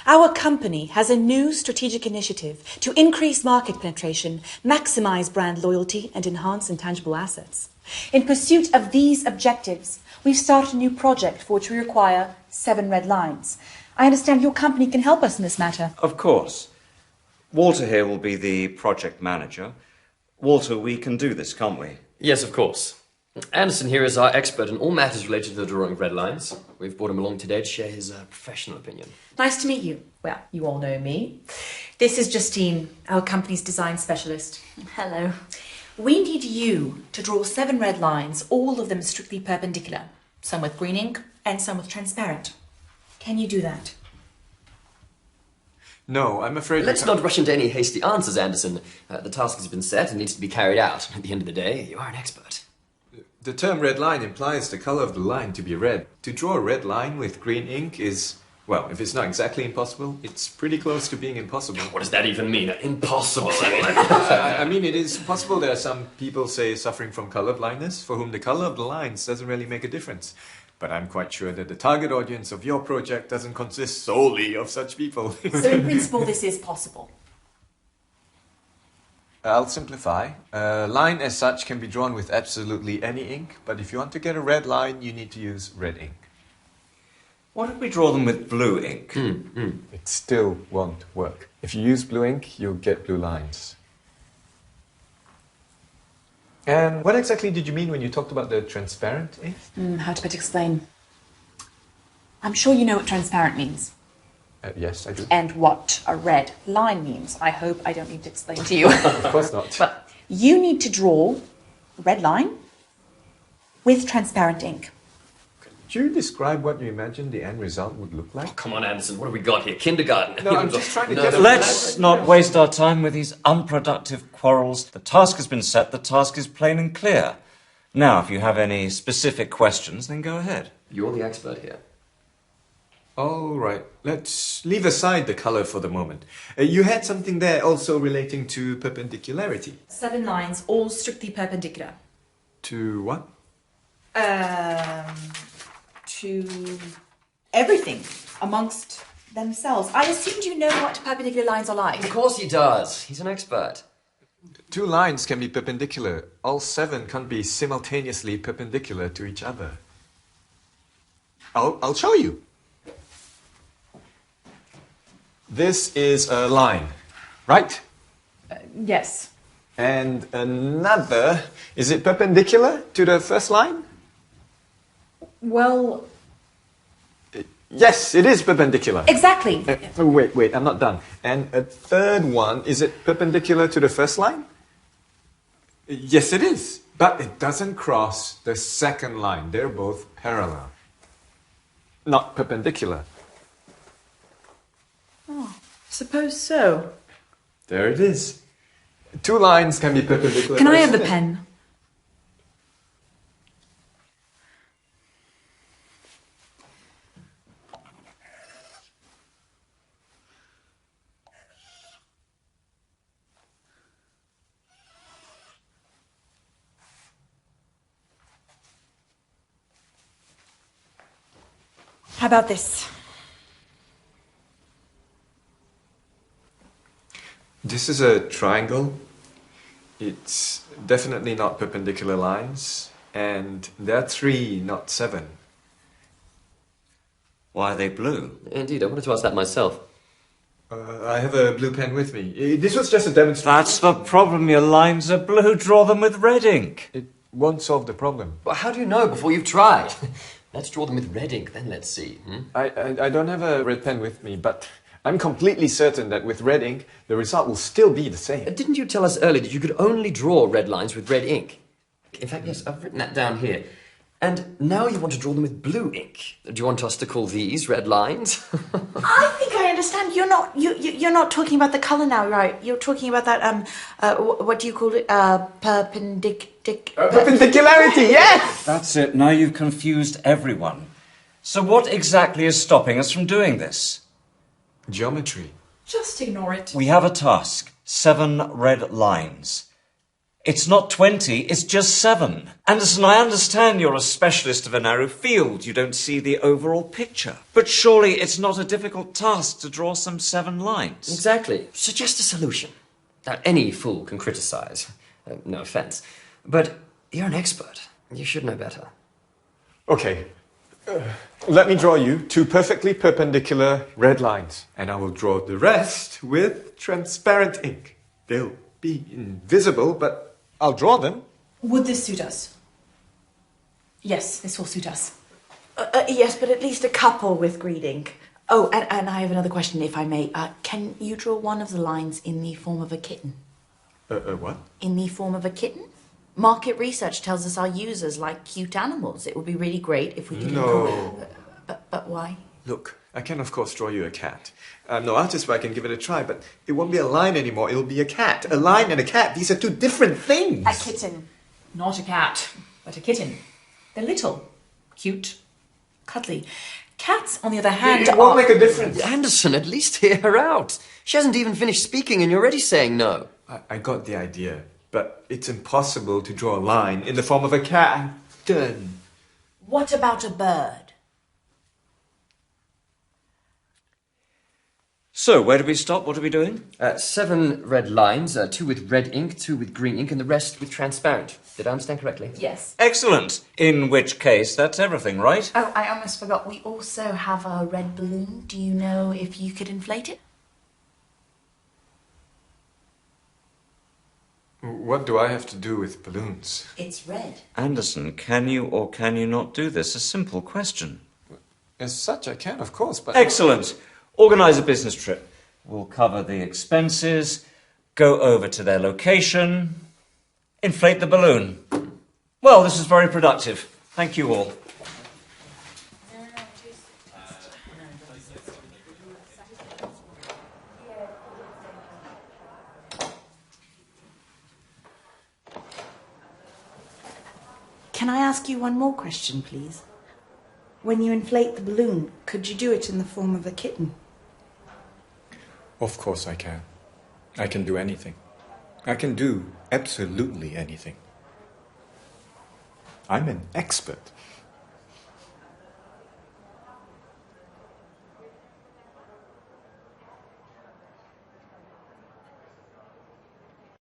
Our company has a new strategic initiative to increase market penetration, maximize brand loyalty, and enhance intangible assets. In pursuit of these objectives, we've started a new project for which we require 7 red lines. I understand your company can help us in this matter. Of course. Walter here will be the project manager. Walter, we can do this, can't we? Yes, of course. Anderson here is our expert in all matters related to the drawing of red lines. We've brought him along today to share his professional opinion. Nice to meet you. Well, you all know me. This is Justine, our company's design specialist. Hello. We need you to draw 7 red lines, all of them strictly perpendicular. Some with green ink and some with transparent. Can you do that? No, I'm afraid... Let's not rush into any hasty answers, Anderson. The task has been set and needs to be carried out. At the end of the day, you are an expert. The term red line implies the color of the line to be red. To draw a red line with green ink is, well, if it's not exactly impossible, it's pretty close to being impossible. What does that even mean? Impossible? I mean, it is possible. There are some people, say, suffering from color blindness, for whom the color of the lines doesn't really make a difference. But I'm quite sure that the target audience of your project doesn't consist solely of such people. So in principle, this is possible. I'll simplify. A line as such can be drawn with absolutely any ink, but if you want to get a red line, you need to use red ink. What if we draw them with blue ink? It still won't work. If you use blue ink, you'll get blue lines. And what exactly did you mean when you talked about the transparent ink? How to better explain? I'm sure you know what transparent means. Yes, I do. And what a red line means. I hope I don't need to explain to you. Of course not. Well, you need to draw a red line with transparent ink. Could you describe what you imagine the end result would look like? Oh, come on, Anderson. What have we got here? Kindergarten? No, I'm just trying to get a... Let's not waste our time with these unproductive quarrels. The task has been set. The task is plain and clear. Now, if you have any specific questions, then go ahead. You're the expert here. All right, let's leave aside the color for the moment. You had something there also relating to perpendicularity. 7 lines, all strictly perpendicular. To what? To everything amongst themselves. I assumed you know what perpendicular lines are like. Of course he does. He's an expert. 2 lines can be perpendicular. All 7 can't be simultaneously perpendicular to each other. I'll show you. This is a line, right? Yes. And another, is it perpendicular to the first line? Well... Yes, it is perpendicular. Exactly. Wait, I'm not done. And a third one, is it perpendicular to the first line? Yes, it is. But it doesn't cross the second line. They're both parallel. Not perpendicular. Oh, suppose so. There it is. 2 lines can be perpendicular. Can I have the pen? How about this? This is a triangle. It's definitely not perpendicular lines. And there are 3, not 7. Why are they blue? Indeed, I wanted to ask that myself. I have a blue pen with me. This was just a demonstration. That's the problem. Your lines are blue. Draw them with red ink. It won't solve the problem. Well, how do you know before you've tried? Let's draw them with red ink, then let's see. I don't have a red pen with me, but I'm completely certain that with red ink, the result will still be the same. Didn't you tell us earlier that you could only draw red lines with red ink? In fact, yes, I've written that down here. And now you want to draw them with blue ink. Do you want us to call these red lines? I think I understand. You're not talking about the colour now, right? You're talking about that, what do you call it? Perpendicularity, yes! That's it. Now you've confused everyone. So what exactly is stopping us from doing this? Geometry. Just ignore it. We have a task. 7 red lines. It's not 20, it's just 7. Anderson, I understand you're a specialist of a narrow field. You don't see the overall picture. But surely it's not a difficult task to draw some 7 lines. Exactly. Suggest a solution. Now, any fool can criticize. No offense. But you're an expert. You should know better. Okay. Let me draw you 2 perfectly perpendicular red lines, and I will draw the rest with transparent ink. They'll be invisible, but I'll draw them. Would this suit us? Yes, this will suit us. Yes, but at least a couple with green ink. Oh, and I have another question, if I may. Can you draw one of the lines in the form of a kitten? What? In the form of a kitten? Market research tells us our users like cute animals. It would be really great if we could... No. But why? Look, I can of course draw you a cat. I'm no artist, but I can give it a try, but it won't be a line anymore, it'll be a cat. A line and a cat, these are 2 different things. A kitten. Not a cat, but a kitten. They're little, cute, cuddly. Cats, on the other hand, It won't make a difference. Anderson, at least hear her out. She hasn't even finished speaking and you're already saying no. I got the idea, but it's impossible to draw a line in the form of a cat. Done. What about a bird? So, where did we stop? What are we doing? 7 red lines, 2 with red ink, 2 with green ink, and the rest with transparent. Did I understand correctly? Yes. Excellent. In which case, that's everything, right? Oh, I almost forgot. We also have a red balloon. Do you know if you could inflate it? What do I have to do with balloons? It's red. Anderson, can you or can you not do this? A simple question. As such, I can, of course, but... Excellent. Organise a business trip. We'll cover the expenses, go over to their location, inflate the balloon. Well, this is very productive. Thank you all. Can I ask you one more question, please? When you inflate the balloon, could you do it in the form of a kitten? Of course I can. I can do anything. I can do absolutely anything. I'm an expert.